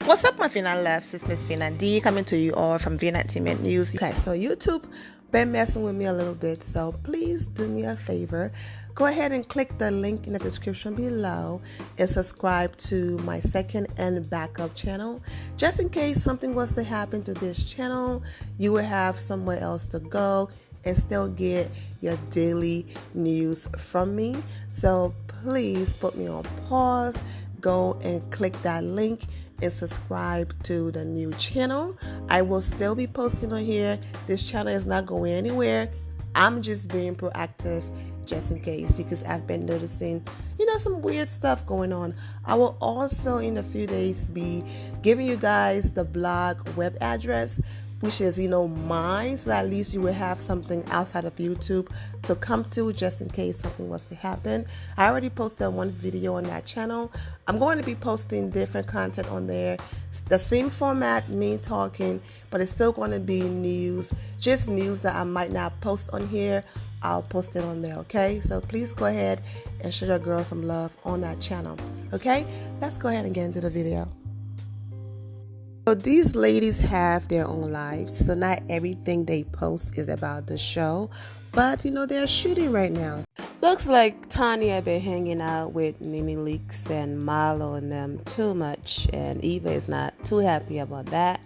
What's up, my Fina loves? It's Miss Fina D coming to you all from Fina Entertainment News. Okay, so YouTube been messing with me a little bit, so please do me a favor. Go ahead and click the link in the description below and subscribe to my second and backup channel. Just in case something was to happen to this channel, you will have somewhere else to go and still get your daily news from me. So please put me on pause, go and click that link and subscribe to the new channel. I will still be posting on here. This channel is not going anywhere. I'm just being proactive just in case, because I've been noticing, some weird stuff going on. I will also in a few days be giving you guys the blog web address, which is mine, so at least you will have something outside of YouTube to come to just in case something was to happen. I already posted one video on that channel. I'm going to be posting different content on there. It's the same format, me talking, but it's still going to be news, just news that I might not post on here. I'll post it on there, okay? So please go ahead and show your girl some love on that channel, okay? Let's go ahead and get into the video. So these ladies have their own lives, so not everything they post is about the show, but they're shooting right now. Looks like Tanya been hanging out with Nene Leaks and Milo and them too much, and Eva is not too happy about that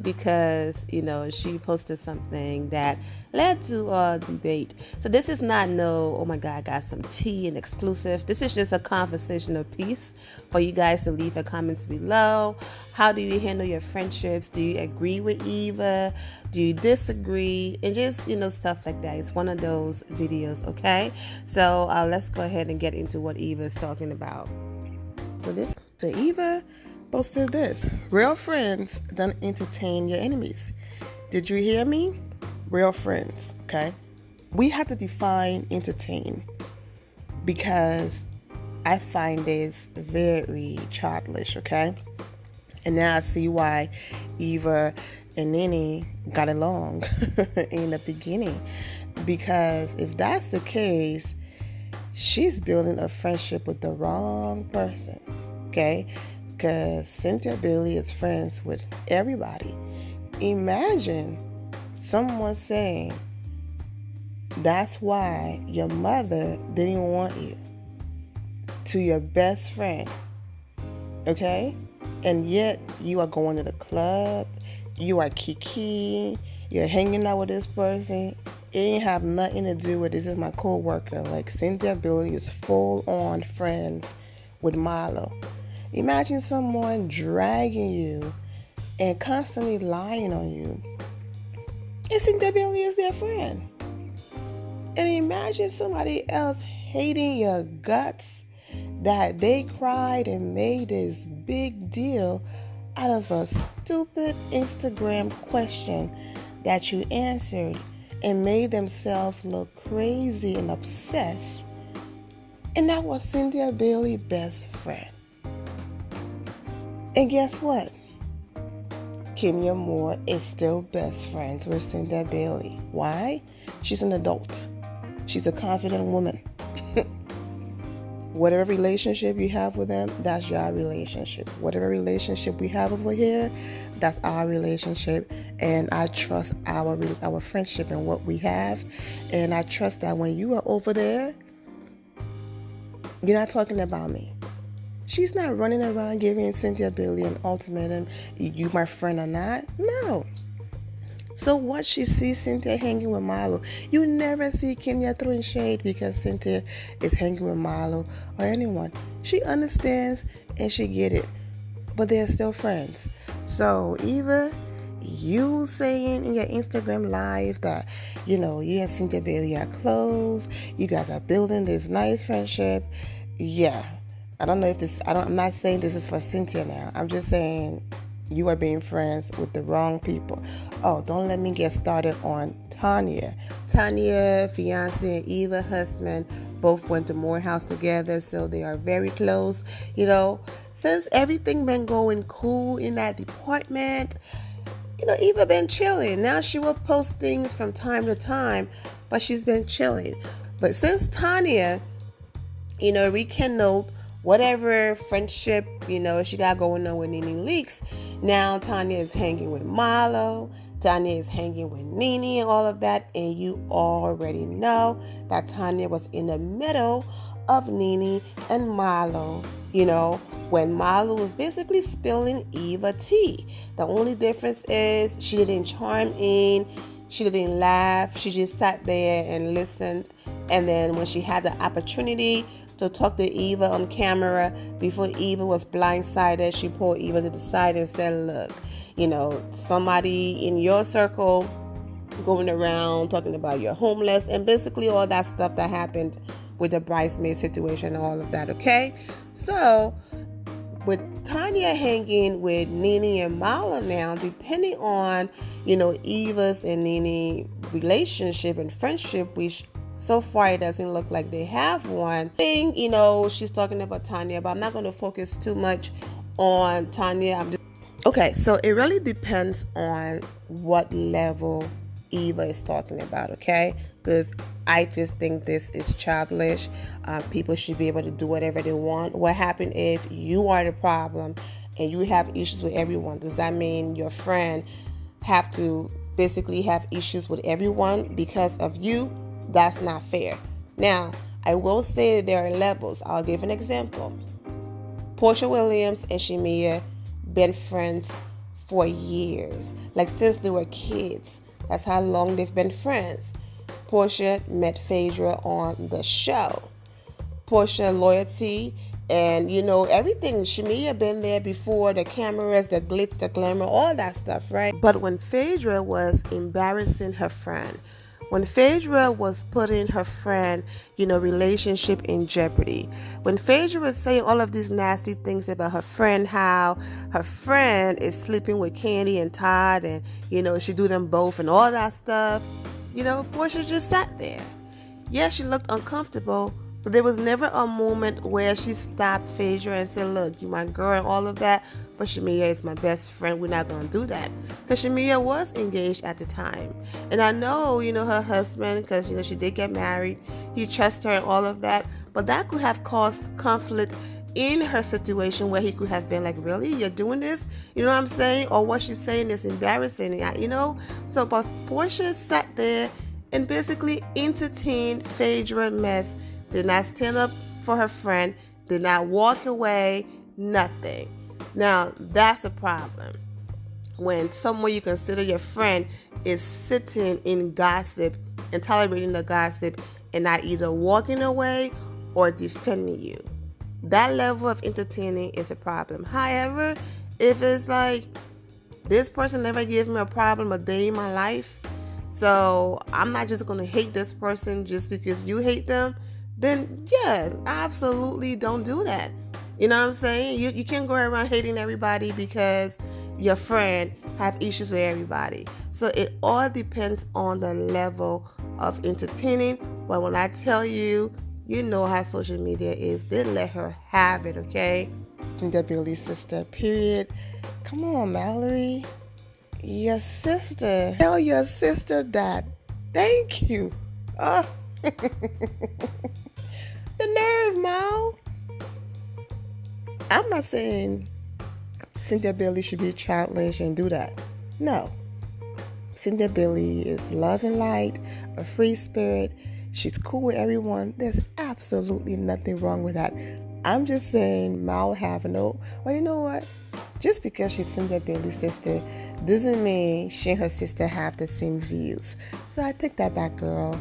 because she posted something that led to a debate. So this is not oh my god, I got some tea and exclusive. This is just a conversational piece for you guys to leave your comments below. How do you handle your friendships? Do you agree with Eva? Do you disagree? And just stuff like that. It's one of those videos, okay? So let's go ahead and get into what Eva is talking about. So Eva posted this: real friends don't entertain your enemies. Did you hear me? Real friends, okay? We have to define entertain, because I find this very childish, okay? And now I see why Eva and Nene got along in the beginning, because if that's the case, she's building a friendship with the wrong person, okay? Because Cynthia Bailey is friends with everybody. Imagine someone saying that's why your mother didn't want you to your best friend, okay? And yet you are going to the club, you are kiki, you're hanging out with this person. It ain't have nothing to do with this is my co-worker. Like, Cynthia Bailey is full on friends with Milo. Imagine someone dragging you and constantly lying on you. And Cynthia Bailey is their friend. And imagine somebody else hating your guts that they cried and made this big deal out of a stupid Instagram question that you answered and made themselves look crazy and obsessed. And that was Cynthia Bailey's best friend. And guess what? Kenya Moore is still best friends with Cynthia Bailey. Why? She's an adult. She's a confident woman. Whatever relationship you have with them, that's your relationship. Whatever relationship we have over here, that's our relationship. And I trust our friendship and what we have. And I trust that when you are over there, you're not talking about me. She's not running around giving Cynthia Bailey an ultimatum, you my friend or not. No. So what she sees Cynthia hanging with Milo, you never see Kenya throwing shade because Cynthia is hanging with Milo or anyone. She understands and she get it, but they're still friends. So Eva, you saying in your Instagram live that you and Cynthia Bailey are close, you guys are building this nice friendship. Yeah, I don't know if I'm not saying this is for Cynthia now. I'm just saying you are being friends with the wrong people. Oh, don't let me get started on Tanya. Tanya, fiance, and Eva, husband, both went to Morehouse together, so they are very close. Since everything been going cool in that department, Eva been chilling. Now she will post things from time to time, but she's been chilling. But since Tanya, rekindled whatever friendship, she got going on with Nene Leakes. Now Tanya is hanging with Milo. Tanya is hanging with Nene and all of that. And you already know that Tanya was in the middle of Nene and Milo, when Milo was basically spilling Eva tea. The only difference is she didn't chime in. She didn't laugh. She just sat there and listened. And then when she had the opportunity to talk to Eva on camera before Eva was blindsided, she pulled Eva to the side and said, look, somebody in your circle going around talking about you're homeless and basically all that stuff that happened with the bridesmaid situation and all of that, okay? So with Tanya hanging with Nene and Mala now, depending on, Eva's and Nene relationship and friendship, which so far it doesn't look like they have one thing, she's talking about Tanya, but I'm not going to focus too much on Tanya. Okay, so it really depends on what level Eva is talking about, okay? Because I just think this is childish. People should be able to do whatever they want. What happens if you are the problem and you have issues with everyone? Does that mean your friend have to basically have issues with everyone because of you? That's not fair. Now, I will say there are levels. I'll give an example. Porsha Williams and Shemia been friends for years, like since they were kids. That's how long they've been friends. Porsha met Phaedra on the show. Porsha loyalty and everything. Shemia been there before, the cameras, the glitz, the glamour, all that stuff, right? But when Phaedra was embarrassing her friend, when Phaedra was putting her friend, relationship in jeopardy, when Phaedra was saying all of these nasty things about her friend, how her friend is sleeping with Candy and Todd and, she do them both and all that stuff, Porsha just sat there. Yeah, she looked uncomfortable, but there was never a moment where she stopped Phaedra and said, look, you my girl and all of that, but Shemia is my best friend. We're not going to do that. Because Shemia was engaged at the time. And I know, her husband, because, she did get married. He trusts her and all of that. But that could have caused conflict in her situation where he could have been like, really? You're doing this? You know what I'm saying? Or what she's saying is embarrassing, So, but Porsha sat there and basically entertained Phaedra mess. Did not stand up for her friend. Did not walk away. Nothing. Now, that's a problem. When someone you consider your friend is sitting in gossip and tolerating the gossip and not either walking away or defending you. That level of entertaining is a problem. However, if it's like, this person never gave me a problem a day in my life, so I'm not just going to hate this person just because you hate them, then yeah, absolutely don't do that. You know what I'm saying? You can't go around hating everybody because your friend have issues with everybody. So it all depends on the level of entertaining. But when I tell you, how social media is. They let her have it, okay? The Billy sister, period. Come on, Mallory. Your sister. Tell your sister that. Thank you. Oh. The nerve, Mal. I'm not saying Cynthia Bailey should be childish and do that. No. Cynthia Bailey is love and light, a free spirit. She's cool with everyone. There's absolutely nothing wrong with that. I'm just saying Mal have no. Well, you know what? Just because she's Cynthia Bailey's sister doesn't mean she and her sister have the same views. So I take that back, girl.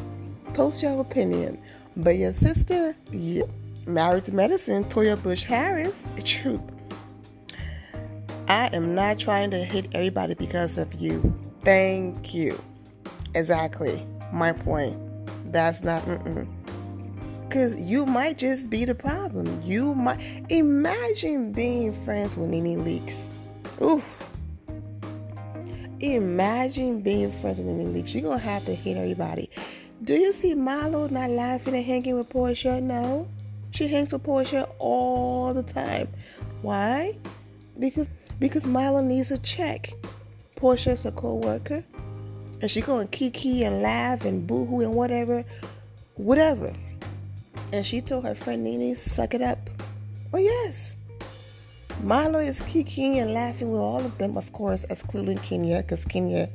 Post your opinion. But your sister, yeah. Married to Medicine, Toya Bush Harris, truth. I am not trying to hate everybody because of you. Thank you. Exactly. My point. That's not, because you might just be the problem. You might, imagine being friends with Nene Leakes. Ooh. Imagine being friends with Nene Leakes. You're going to have to hate everybody. Do you see Milo not laughing and hanging with Porsha? No. She hangs with Porsha all the time. Why? Because Milo needs a check. Porsha's a co-worker. And she going to kiki and laugh and boo-hoo and whatever. And she told her friend Nene, suck it up. Well, yes. Milo is kicking and laughing with all of them, of course, excluding Kenya, because Kenya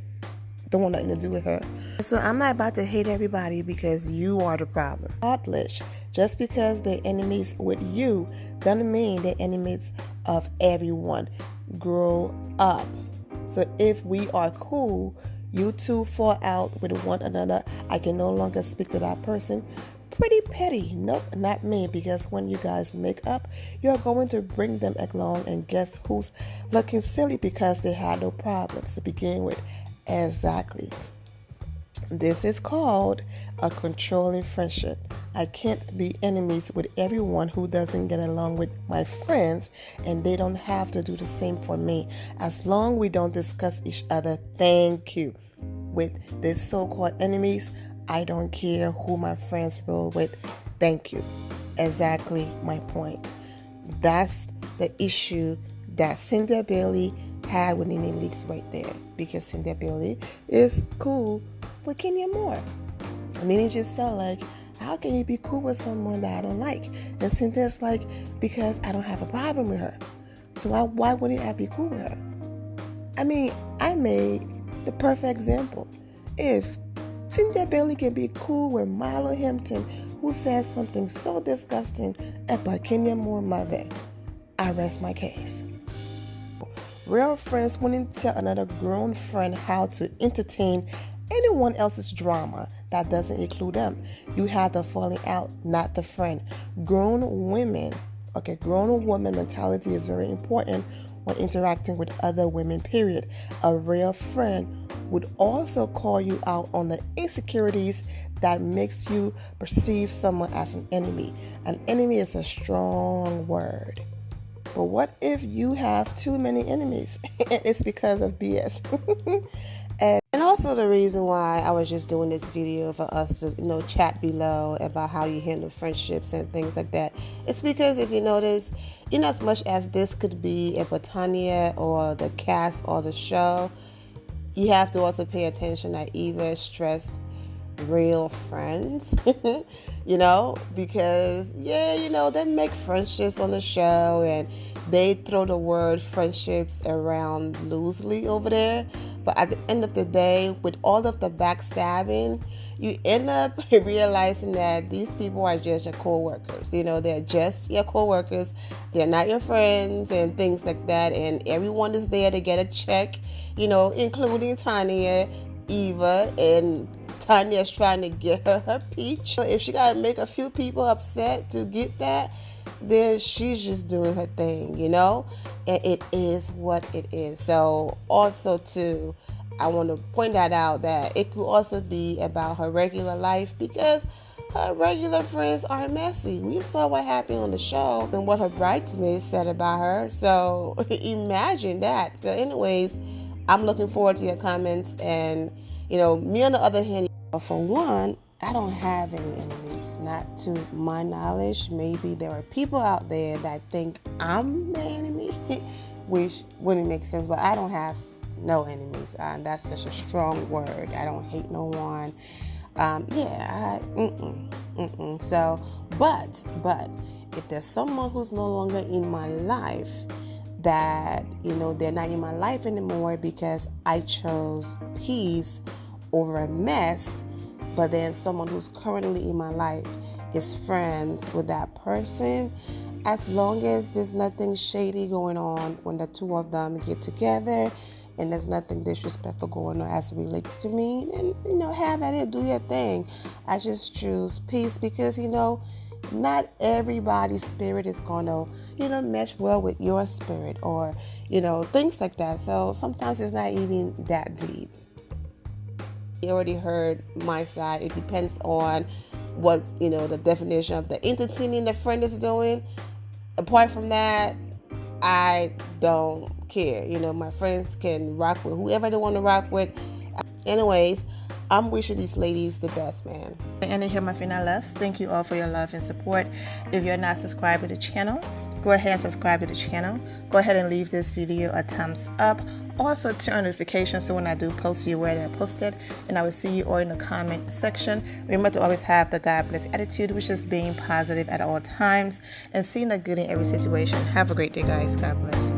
don't want nothing to do with her. So I'm not about to hate everybody because you are the problem. Heartless. Just because they're enemies with you doesn't mean they're enemies of everyone. Grow up. So if we are cool, you two fall out with one another, I can no longer speak to that person. Pretty petty. Nope, not me, because when you guys make up, you're going to bring them along, and guess who's looking silly because they had no problems to begin with. Exactly. This is called a controlling friendship. I can't be enemies with everyone who doesn't get along with my friends, and they don't have to do the same for me. As long as we don't discuss each other, thank you. With these so-called enemies, I don't care who my friends roll with. Thank you. Exactly my point. That's the issue that Cynthia Bailey had with Nene Leakes right there. Because Cynthia Bailey is cool with Kenya Moore. And Nene just felt like, how can you be cool with someone that I don't like? And Cynthia's like, because I don't have a problem with her. So why wouldn't I be cool with her? I mean, I made the perfect example. If Cynthia Bailey can be cool with Milo Hampton, who says something so disgusting about Kenya Moore mother, I rest my case. Real friends wouldn't tell another grown friend how to entertain anyone else's drama that doesn't include them. You have the falling out, not the friend. Grown women mentality is very important when interacting with other women, period. A real friend would also call you out on the insecurities that makes you perceive someone as an enemy. An enemy is a strong word. But what if you have too many enemies? It's because of BS. And also the reason why I was just doing this video for us to, chat below about how you handle friendships and things like that. It's because if you notice, in as much as this could be about Tanya or the cast or the show, you have to also pay attention that Eva stressed real friends, because they make friendships on the show and they throw the word friendships around loosely over there. But at the end of the day, with all of the backstabbing, you end up realizing that these people are just your co-workers. They're just your co-workers. They're not your friends and things like that. And everyone is there to get a check, including Tanya, Eva, and Tanya's trying to get her peach. If she got to make a few people upset to get that, then she's just doing her thing, and it is what it is. So also too, I want to point that out, that it could also be about her regular life, because her regular friends are messy. We saw what happened on the show and what her bridesmaids said about her. So imagine that. So anyways, I'm looking forward to your comments. And me on the other hand, for one, I don't have any enemies, not to my knowledge. Maybe there are people out there that think I'm the enemy, which wouldn't make sense, but I don't have no enemies. That's such a strong word. I don't hate no one. So, but if there's someone who's no longer in my life, that, they're not in my life anymore because I chose peace over a mess, but then someone who's currently in my life is friends with that person, as long as there's nothing shady going on when the two of them get together and there's nothing disrespectful going on as it relates to me, and have at it, do your thing. I just choose peace because not everybody's spirit is gonna mesh well with your spirit, or things like that. So sometimes it's not even that deep. You already heard my side. It depends on what the definition of the entertaining the friend is doing. Apart from that, I don't care. My friends can rock with whoever they want to rock with. Anyways, I'm wishing these ladies the best, man. And here my final loves. Thank you all for your love and support. If you're not subscribed to the channel, go ahead and subscribe to the channel. Go ahead and leave this video a thumbs up. Also turn on notifications so when I do post, you're aware that I posted. And I will see you all in the comment section. Remember to always have the God bless attitude, which is being positive at all times and seeing the good in every situation. Have a great day, guys. God bless.